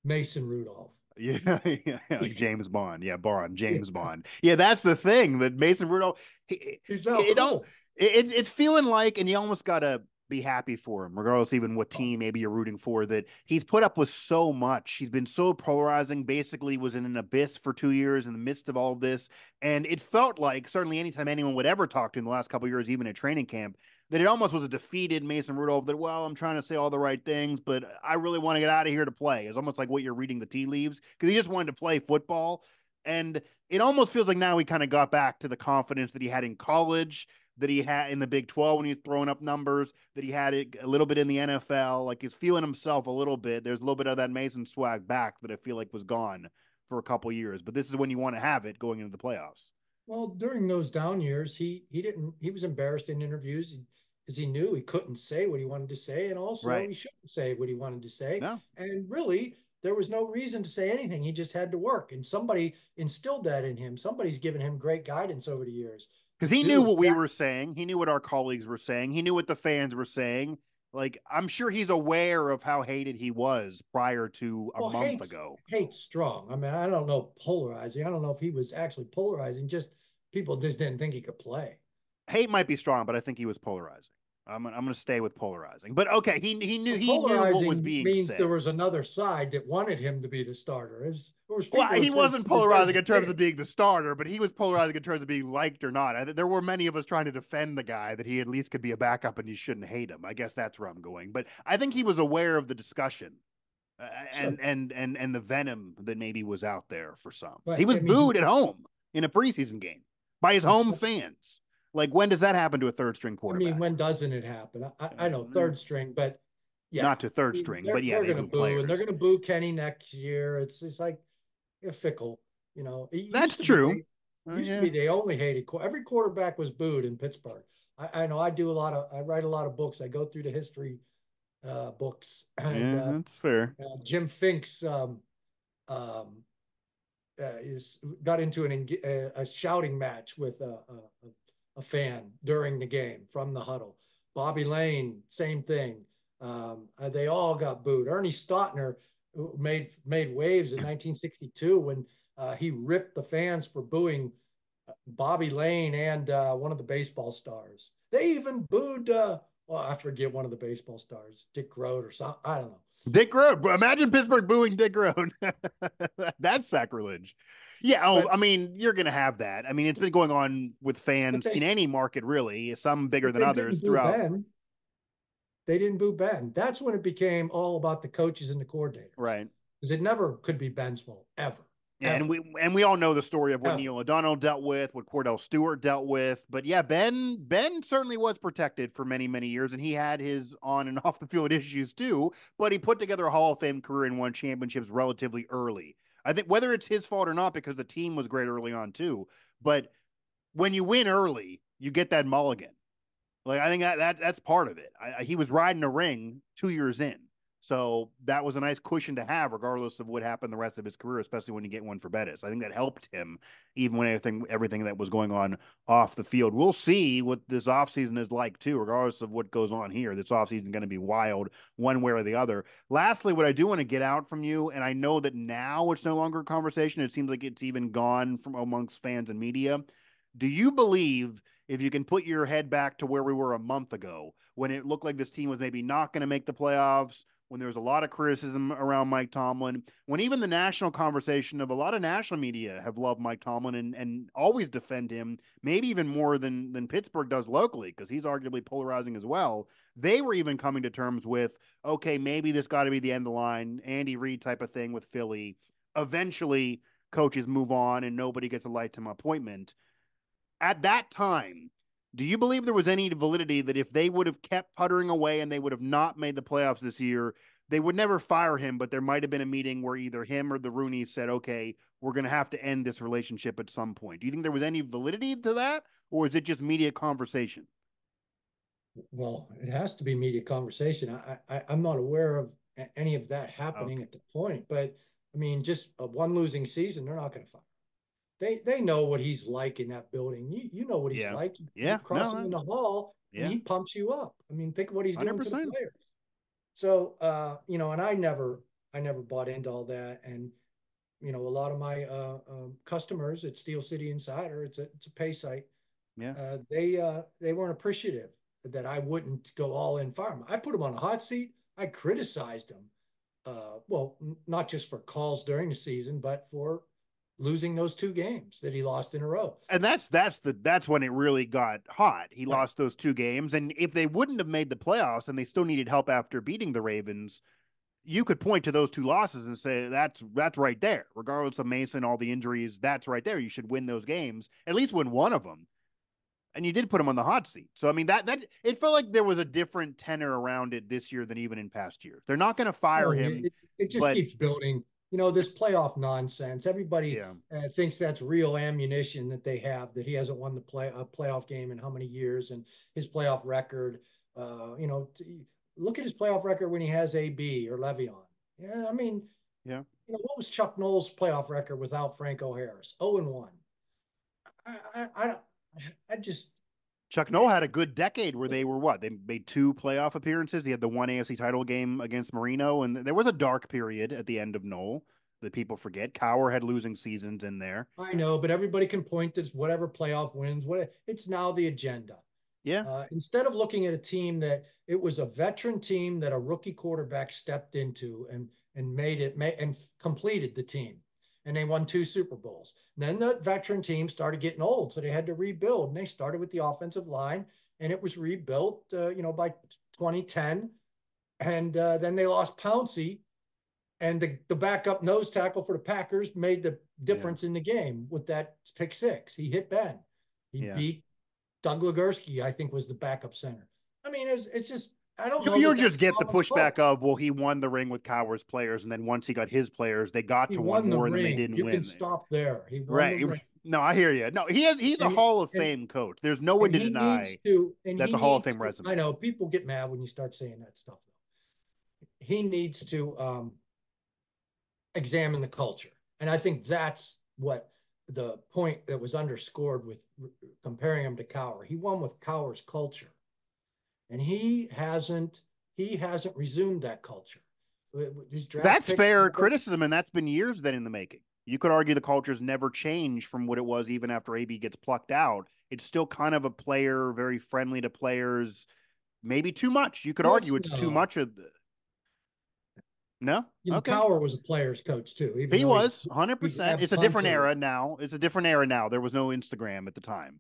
Mason Rudolph. Yeah, yeah, like James Bond. Yeah, Bond, Yeah, James Bond. Yeah, that's the thing that Mason Rudolph. he's now It don't. cool. It's feeling like, and you almost gotta be happy for him, regardless even what Oh, team maybe you're rooting for. That he's put up with so much. He's been so polarizing. Basically, was in an abyss for 2 years in the midst of all of this, and it felt like certainly anytime anyone would ever talk to him the last couple of years, even at training camp, that it almost was a defeated Mason Rudolph that, well, I'm trying to say all the right things, but I really want to get out of here to play. It's almost like what you're reading the tea leaves because he just wanted to play football. And it almost feels like now he kind of got back to the confidence that he had in college, that he had in the Big 12 when he was throwing up numbers, that he had it a little bit in the NFL. Like he's feeling himself a little bit. There's a little bit of that Mason swag back that I feel like was gone for a couple years. But this is when you want to have it going into the playoffs. well, during those down years, he didn't. He was embarrassed in interviews because he knew he couldn't say what he wanted to say, and also Right. he shouldn't say what he wanted to say. No, And really, there was no reason to say anything. He just had to work, and somebody instilled that in him. Somebody's given him great guidance over the years to because he knew do what we exactly. were saying. He knew what our colleagues were saying. He knew what the fans were saying. Like, I'm sure he's aware of how hated he was prior to a Well, month ago. hate's strong. I mean, I don't know polarizing. I don't know if he was actually polarizing. Just people just didn't think he could play. Hate might be strong, but I think he was polarizing. I'm going to stay with polarizing. But okay, But he knew what was polarizing being means there said. was another side that wanted him to be the starter. There was Well, people who he said wasn't he deserves polarizing to in terms of quit. being the starter, but he was polarizing in terms of being liked or not. There were many of us trying to defend the guy that he at least could be a backup and you shouldn't hate him. I guess that's where I'm going. But I think he was aware of the discussion Sure, and the venom that maybe was out there for some. He but was I mean, booed at home in a preseason game by his home fans. Like when does that happen to a third string quarterback? when doesn't it happen? I know Uh, third string, but yeah, Not to third string, but yeah, they're they going to boo boo, and they're players. going to boo Kenny next year. It's like fickle. It That's used to be true. Yeah. they only hated every quarterback was booed in Pittsburgh. I know I write a lot of books. I go through the history books, and Yeah, that's fair. Jim Finks um, is got into a shouting match with a fan during the game from the huddle. Bobby Lane, same thing. They all got booed. Ernie Stautner made waves in 1962 when he ripped the fans for booing Bobby Lane and one of the baseball stars. They even booed. Well, I forget one of the baseball stars, Dick Groat or something. I don't know. Dick Road. Imagine Pittsburgh booing Dick Road. That's sacrilege. Yeah. Oh, But I mean, you're going to have that. I mean, it's been going on with but fans they in any market, really, some bigger but than they others didn't boo throughout. Ben. They didn't boo Ben. That's when it became all about the coaches and the coordinators. Right. Because it never could be Ben's fault, ever, Yeah, ever, and we all know the story of what ever. Neil O'Donnell dealt with, what Cordell Stewart dealt with. But yeah, Ben certainly was protected for many years, and he had his on and off the field issues too. But he put together a Hall of Fame career and won championships relatively early. I think whether it's his fault or not, because the team was great early on too. But when you win early, you get that mulligan. Like I think that's part of it. He was riding a ring 2 years in, so that was a nice cushion to have, regardless of what happened the rest of his career, especially when you get one for Bettis. I think that helped him, even when everything that was going on off the field. We'll see what this offseason is like too, regardless of what goes on here. This offseason is going to be wild, one way or the other. Lastly, what I do want to get out from you, and I know that now it's no longer a conversation. It seems like it's even gone from amongst fans and media. Do you believe, if you can put your head back to where we were a month ago, when it looked like this team was maybe not going to make the playoffs, when there was a lot of criticism around Mike Tomlin, when even the national conversation of a lot of national media have loved Mike Tomlin and always defend him, maybe even more than Pittsburgh does locally, because he's arguably polarizing as well. They were even coming to terms with, okay, maybe this got to be the end of the line, Andy Reid type of thing with Philly. Eventually, coaches move on and nobody gets a lifetime appointment. At that time, do you believe there was any validity that if they would have kept puttering away and they would have not made the playoffs this year, they would never fire him, but there might have been a meeting where either him or the Rooneys said, okay, we're going to have to end this relationship at some point. Do you think there was any validity to that, or is it just media conversation? Well, it has to be media conversation. I'm not aware of any of that happening Okay. at the point, but I mean, just a one losing season, they're not going to fire. They know what he's like in that building. You know what he's Yeah. like. You Yeah. cross him in No. the hall and Yeah. he pumps you up. I mean, think of what he's doing to the 100%. players. So and I never bought into all that. And a lot of my customers at Steel City Insider, it's a pay site. Yeah. They weren't appreciative that I wouldn't go all in farm. I put him on a hot seat. I criticized him. Well, not just for calls during the season, but for losing those two games that he lost in a row. And that's when it really got hot. He Right. lost those two games, and if they wouldn't have made the playoffs and they still needed help after beating the Ravens, you could point to those two losses and say that's right there. Regardless of Mason, all the injuries, that's right there. You should win those games, at least win one of them. And you did put him on the hot seat. So I mean that it felt like there was a different tenor around it this year than even in past years. They're not going to fire Oh, him, it just but keeps building. This playoff nonsense. Everybody yeah, thinks that's real ammunition that they have, that he hasn't won a playoff game in how many years, and his playoff record. Look at his playoff record when he has AB or Le'Veon. Yeah, I mean, yeah. what was Chuck Noll's playoff record without Franco Harris? 0-1. I just Chuck Noll had a good decade where they were what? They made two playoff appearances. He had the one AFC title game against Marino, and there was a dark period at the end of Noll that people forget. Cowher had losing seasons in there. I know, but everybody can point to whatever playoff wins. It's now the agenda. Yeah, Instead of looking at a team that it was a veteran team that a rookie quarterback stepped into and and completed the team, and they won two Super Bowls. And then the veteran team started getting old, so they had to rebuild, and they started with the offensive line, and it was rebuilt, by 2010, and then they lost Pouncey, and the backup nose tackle for the Packers made the yeah, difference in the game with that pick six. He hit Ben. He yeah. beat Doug Legursky, I think, was the backup center. I mean, it's just I don't know You that just that's get the Tomlin's pushback fault. of, well, he won the ring with Cowher's players, and then once he got his players, they got He to one won the more, and then they ring. didn't You can win. stop there. He won the Right. ring, No, I hear you. No, he's a and Hall of and Fame coach. There's no way and to he needs deny to. And that's he a Hall of needs Fame to. I resume. know people get mad when you start saying that stuff. Though he needs to examine the culture, and I think that's what the point that was underscored with comparing him to Cowher. He won with Cowher's culture, and he hasn't resumed that culture. His draft That's picks fair never. criticism, and that's been years then in the making. You could argue the culture's never changed from what it was even after AB gets plucked out. It's still kind of a player, very friendly to players, maybe too much. You could argue Yes, it's too no. much of the. No? Okay. Cowher was a player's coach too, even He though was he 100%. had It's a different punter. era now. It's a different era now. There was no Instagram at the time.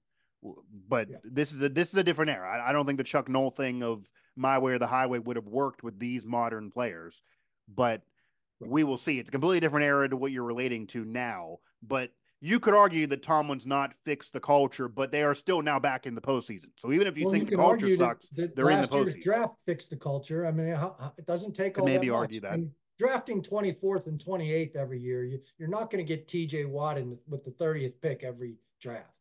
But Yeah, this is a different era. I don't think the Chuck Noll thing of my way or the highway would have worked with these modern players. But right. we will see. It's a completely different era to what you're relating to now. But you could argue that Tomlin's not fixed the culture, but they are still now back in the postseason. So even if you Well, think you the can culture argue that, sucks, that they're in the last year's postseason. draft fixed the culture. I mean, it doesn't take Could all that maybe argue much. that. And drafting 24th and 28th every year, you're not going to get TJ Watt with the 30th pick every draft.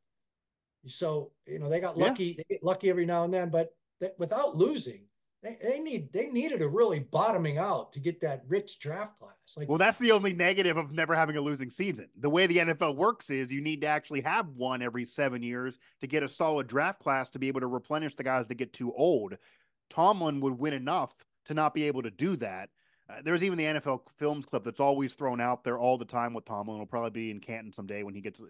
So, they got Yeah. lucky. They get lucky every now and then, but without losing, they needed a really bottoming out to get that rich draft class. Like, Well, that's the only negative of never having a losing season. The way the NFL works is you need to actually have one every 7 years to get a solid draft class to be able to replenish the guys that get too old. Tomlin would win enough to not be able to do that. There's even the NFL Films clip that's always thrown out there all the time with Tomlin. It'll probably be in Canton someday when he gets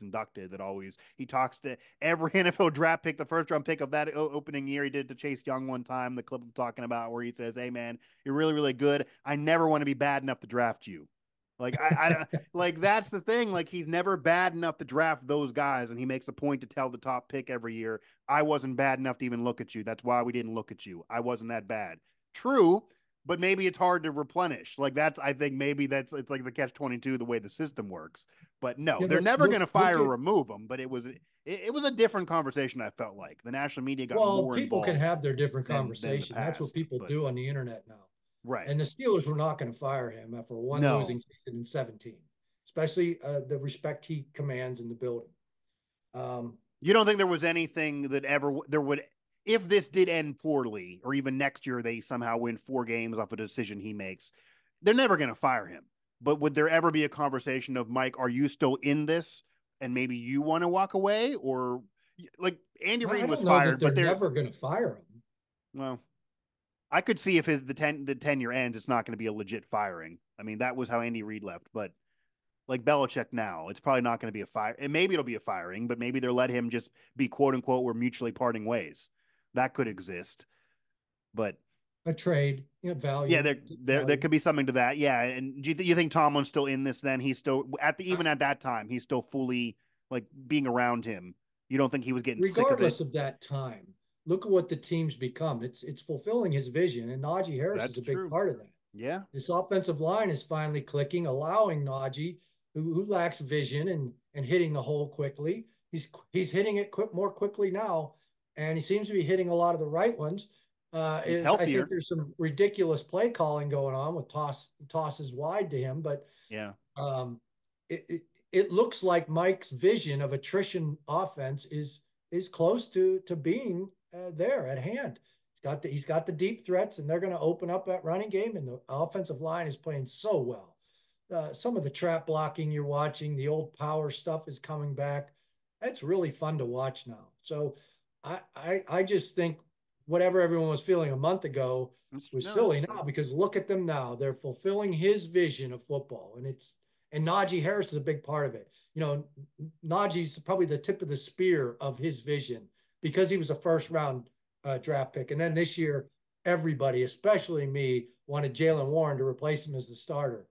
inducted. That always he talks to every NFL draft pick, the first round pick of that opening year. He did to Chase Young one time. The clip I'm talking about where he says, "Hey man, you're really really good. I never want to be bad enough to draft you." Like I like that's the thing. Like he's never bad enough to draft those guys, and he makes a point to tell the top pick every year, "I wasn't bad enough to even look at you. That's why we didn't look at you. I wasn't that bad." True, but maybe it's hard to replenish. Like that's I think maybe that's it's like the catch-22 the way the system works. But no, yeah, they're but never going to look fire or at remove them. But it was a different conversation. I felt like the national media got well, more people can involved have their different than the conversation. That's what past. people But do on the internet now. Right. And the Steelers were not going to fire him after one No. losing season in 17, especially the respect he commands in the building. You don't think there was anything that ever there would, if this did end poorly, or even next year they somehow win 4 games off a decision he makes, they're never going to fire him. But would there ever be a conversation of, Mike, are you still in this, and maybe you want to walk away, or like Andy Reid I was don't know that fired, but they're they're, never going to fire him. well, I could see if the tenure ends, it's not going to be a legit firing. I mean, that was how Andy Reid left, but like Belichick now, it's probably not going to be a fire. And maybe it'll be a firing, but maybe they'll let him just be quote unquote, we're mutually parting ways. That could exist. But A trade, yeah, value, there value. could be something to that. Yeah, and you think Tomlin's still in this? Then he's still even at that time he's still fully like being around him. You don't think he was getting sick of it? Regardless of that time, look at what the team's become. It's fulfilling his vision, and Najee Harris is That's a big true. part of that. Yeah, This offensive line is finally clicking, allowing Najee, who lacks vision and hitting the hole quickly. He's hitting it more quickly now, and he seems to be hitting a lot of the right ones. he's I think healthier. there's some ridiculous play calling going on with tosses wide to him, but Yeah, um, it looks like Mike's vision of attrition offense is close to being there at hand. He's got the deep threats, and they're going to open up that running game. And the offensive line is playing so well. Some of the trap blocking you're watching, the old power stuff is coming back. It's really fun to watch now. So I just think whatever everyone was feeling a month ago was no, that's silly fair. now, because look at them now. They're fulfilling his vision of football, and Najee Harris is a big part of it. Najee's probably the tip of the spear of his vision because he was a first round draft pick. And then this year, everybody, especially me, wanted Jalen Warren to replace him as the starter.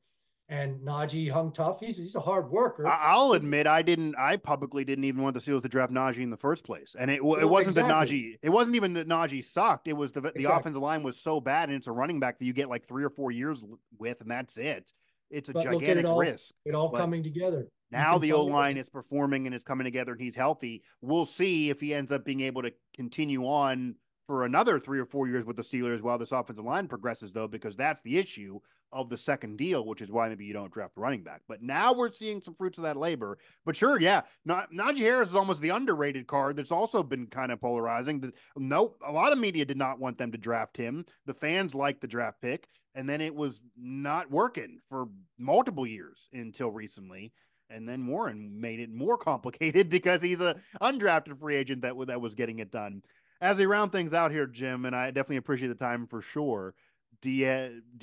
And Najee hung tough. He's a hard worker. I'll admit I didn't. I publicly didn't even want the Seals to draft Najee in the first place, and it Well, wasn't that exactly. Najee. It wasn't even that Najee sucked. It was the Exactly. offensive line was so bad, and it's a running back that you get like 3 or 4 years with, and that's it. It's a But look at gigantic risk. it all But coming together. You now can the O finally line is performing and it's coming together, and he's healthy. We'll see if he ends up being able to continue on for another 3 or 4 years with the Steelers while this offensive line progresses, though, because that's the issue of the second deal, which is why maybe you don't draft a running back. But now we're seeing some fruits of that labor. But sure, yeah, Najee Harris is almost the underrated card that's also been kind of polarizing. Nope, a lot of media did not want them to draft him. The fans liked the draft pick, and then it was not working for multiple years until recently. And then Warren made it more complicated because he's a undrafted free agent that was getting it done. As we round things out here, Jim, and I definitely appreciate the time for sure. Do you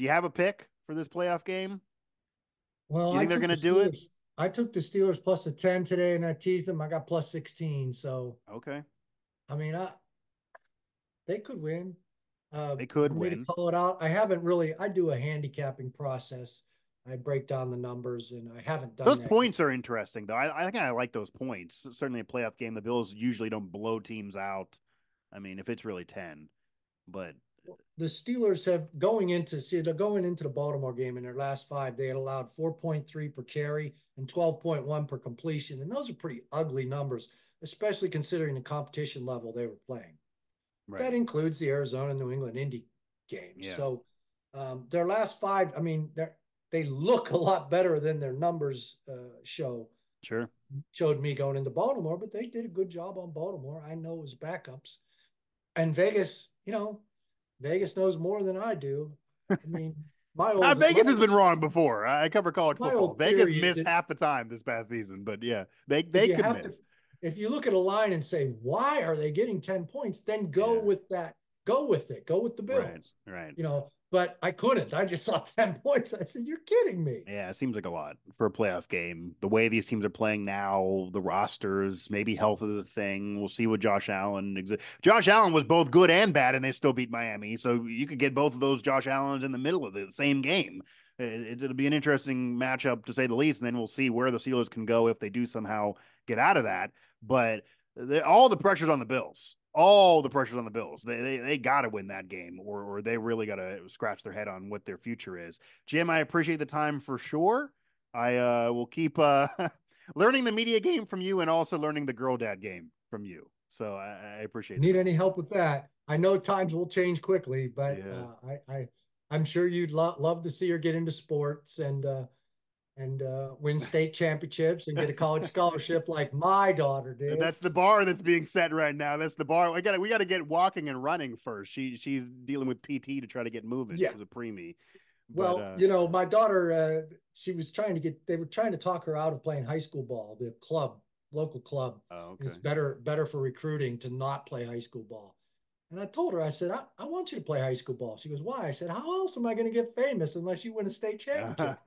have a pick for this playoff game? Well, You think they're going to do it? I took the Steelers plus a 10 today, and I teased them. I got plus 16. So, Okay, I mean, they could win. they could For me to win. call it out, I do a handicapping process. I break down the numbers, and I haven't done Those that yet. points are interesting, though. I think I like those points. Certainly, a playoff game, the Bills usually don't blow teams out. I mean, if it's really 10, but The Steelers they're going into the Baltimore game in their last five. They had allowed 4.3 per carry and 12.1 per completion. And those are pretty ugly numbers, especially considering the competition level they were playing. That right, includes the Arizona, New England, Indy games. yeah, So their last five, I mean, they look a lot better than their numbers sure. showed me going into Baltimore, but they did a good job on Baltimore. I know it was backups. And Vegas, Vegas knows more than I do. I mean, my old my Vegas has been wrong before. I cover college my football. old Vegas theory is missed that half the time this past season, but yeah, if they you could have to, miss. if you look at a line and say, why are they getting 10 points? Then go Yeah, with that. Go with it. Go with the right, Bills. right. But I couldn't. I just saw 10 points. I said, you're kidding me. Yeah, it seems like a lot for a playoff game. The way these teams are playing now, the rosters, maybe health is a thing. We'll see what Josh Allen. Josh Allen was both good and bad, and they still beat Miami. So you could get both of those Josh Allens in the middle of the same game. It'll be an interesting matchup to say the least, and then we'll see where the Steelers can go if they do somehow get out of that. But all the pressure's on the Bills. All the pressure's on the Bills. They got to win that game, or they really got to scratch their head on what their future is. Jim, I appreciate the time for sure. I will keep learning the media game from you and also learning the girl dad game from you. So I appreciate the Need time. any help with that? I know times will change quickly, but Yeah. I'm sure you'd love to see her get into sports and win state championships and get a college scholarship like my daughter did. That's the bar that's being set right now. That's the bar. We got to get walking and running first. She's dealing with PT to try to get moving. Yeah. She's a preemie, but Well, you know, my daughter, she was trying to get, they were trying to talk her out of playing high school ball. The club, local club, oh, is okay. better for recruiting to not play high school ball. And I told her, I said, I want you to play high school ball. She goes, why? I said, how else am I going to get famous unless you win a state championship?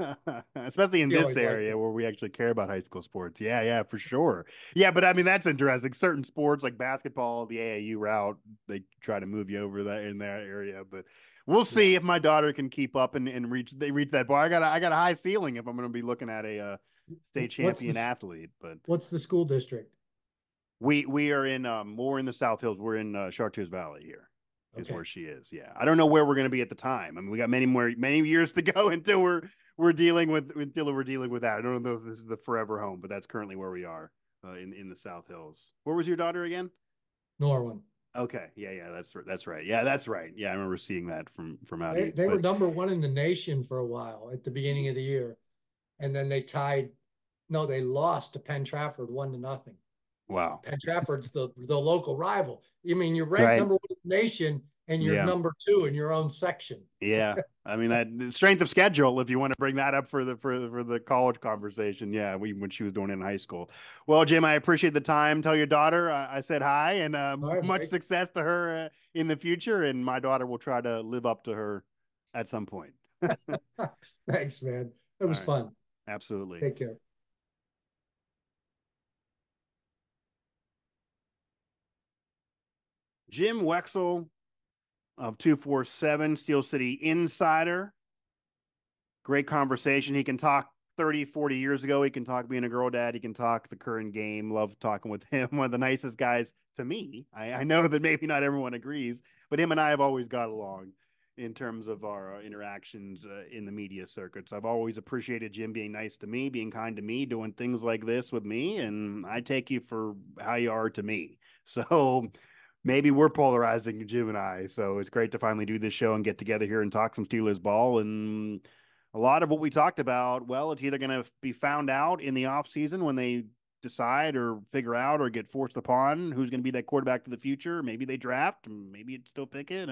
Especially in She this always liked area it. where we actually care about high school sports. Yeah, yeah, for sure. Yeah, but I mean that's interesting. Certain sports like basketball, the AAU route, they try to move you over that in that area. But we'll Yeah. see if my daughter can keep up and reach that bar. I got a high ceiling if I'm going to be looking at a state What's champion the athlete. But what's the school district? we are in we're in the South Hills. We're in Chartiers Valley here. Is where Okay. she is. Yeah, I don't know where we're going to be at the time. I mean, we got many years to go until we're dealing with that. I don't know if this is the forever home, but that's currently where we are in the South Hills. Where was your daughter again? Norwin. Okay, yeah, that's right. Yeah, that's right. Yeah, I remember seeing that from out east. They were But number 1 in the nation for a while at the beginning of the year. And then they tied, no, they lost to Penn Trafford 1-0. wow, Penn Trafford's the local rival. You mean you're ranked right? number 1 in the nation and you're Yeah, number 2 in your own section. yeah. I mean that strength of schedule. If you want to bring that up for the college conversation, yeah, when she was doing it in high school. Well, Jim, I appreciate the time. Tell your daughter I said hi and All right, much Mike. success to her in the future. And my daughter will try to live up to her at some point. All Thanks, man. It was right, fun. absolutely. Take care. Jim Wexell of 247 Steel City Insider. Great conversation. He can talk 30, 40 years ago. He can talk being a girl dad. He can talk the current game. Love talking with him. One of the nicest guys to me. I know that maybe not everyone agrees, but him and I have always got along in terms of our interactions in the media circuits. I've always appreciated Jim being nice to me, being kind to me, doing things like this with me, and I take you for how you are to me. So maybe we're polarizing, Jim and I. So it's great to finally do this show and get together here and talk some Steelers ball. And a lot of what we talked about, well, it's either going to be found out in the offseason when they decide or figure out or get forced upon who's going to be that quarterback for the future. Maybe they draft, maybe it's still Pickett,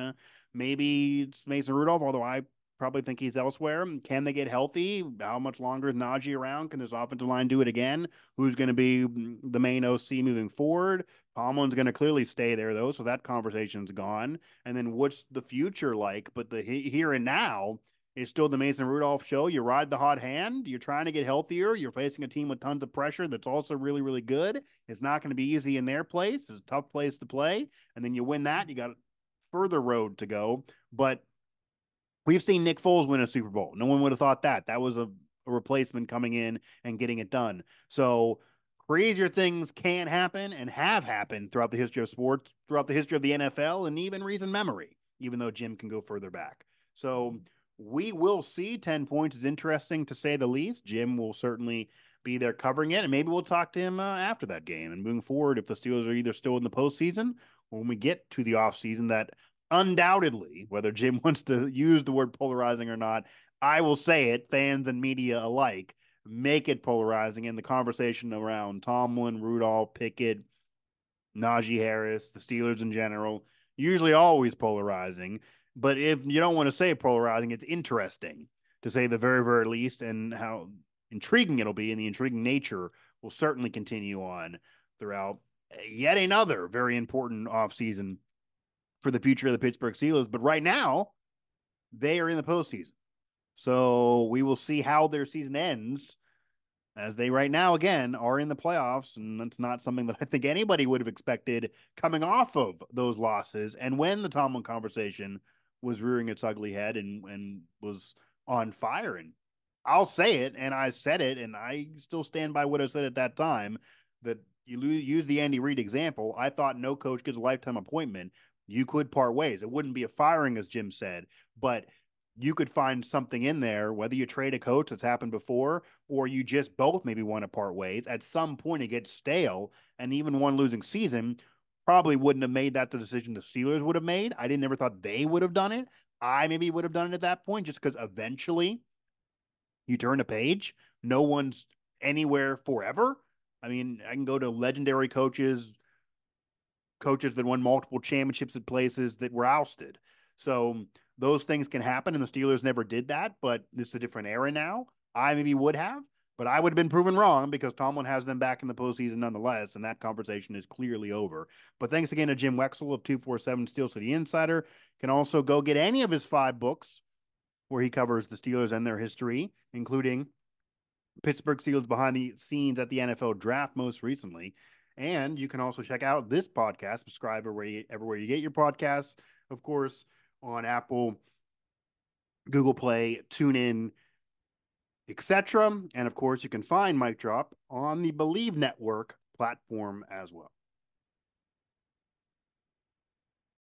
maybe it's Mason Rudolph, although I probably think he's elsewhere. Can they get healthy? How much longer is Najee around? Can this offensive line do it again? Who's going to be the main OC moving forward? Tomlin's going to clearly stay there, though, so that conversation's gone. And then what's the future like? But the here and now, it's still the Mason Rudolph show. You ride the hot hand. You're trying to get healthier. You're facing a team with tons of pressure that's also really, really good. It's not going to be easy in their place. It's a tough place to play. And then you win that. You got a further road to go. But we've seen Nick Foles win a Super Bowl. No one would have thought that. That was a replacement coming in and getting it done. So crazier things can happen and have happened throughout the history of sports, throughout the history of the NFL, and even recent memory, even though Jim can go further back. So we will see. 10 points is interesting to say the least. Jim will certainly be there covering it, and maybe we'll talk to him after that game and moving forward if the Steelers are either still in the postseason or when we get to the offseason that undoubtedly, whether Jim wants to use the word polarizing or not, I will say it, fans and media alike, make it polarizing in the conversation around Tomlin, Rudolph, Pickett, Najee Harris, the Steelers in general, usually always polarizing. But if you don't want to say polarizing, it's interesting to say the very, very least, and how intriguing it'll be, and the intriguing nature will certainly continue on throughout yet another very important offseason for the future of the Pittsburgh Steelers. But right now, they are in the postseason. So we will see how their season ends as they right now again are in the playoffs, and that's not something that I think anybody would have expected coming off of those losses. And when the Tomlin conversation was rearing its ugly head and was on fire, and I'll say it, and I said it, and I still stand by what I said at that time, that you use the Andy Reid example. I thought no coach gets a lifetime appointment. You could part ways. It wouldn't be a firing, as Jim said, but you could find something in there, whether you trade a coach that's happened before, or you just both maybe want to part ways. At some point, it gets stale, and even one losing season probably wouldn't have made that the decision the Steelers would have made. I didn't ever thought they would have done it. I maybe would have done it at that point just because eventually you turn a page. No one's anywhere forever. I mean, I can go to legendary coaches that won multiple championships at places that were ousted. So those things can happen, and the Steelers never did that, but this is a different era now. I maybe would have, but I would have been proven wrong because Tomlin has them back in the postseason nonetheless, and that conversation is clearly over. But thanks again to Jim Wexell of 247 Steel City Insider. You can also go get any of his 5 books where he covers the Steelers and their history, including Pittsburgh Steelers behind the scenes at the NFL draft most recently. And you can also check out this podcast, subscribe everywhere you get your podcasts, of course, on Apple, Google Play, TuneIn, etc. And of course, you can find Mic Drop on the Believe Network platform as well.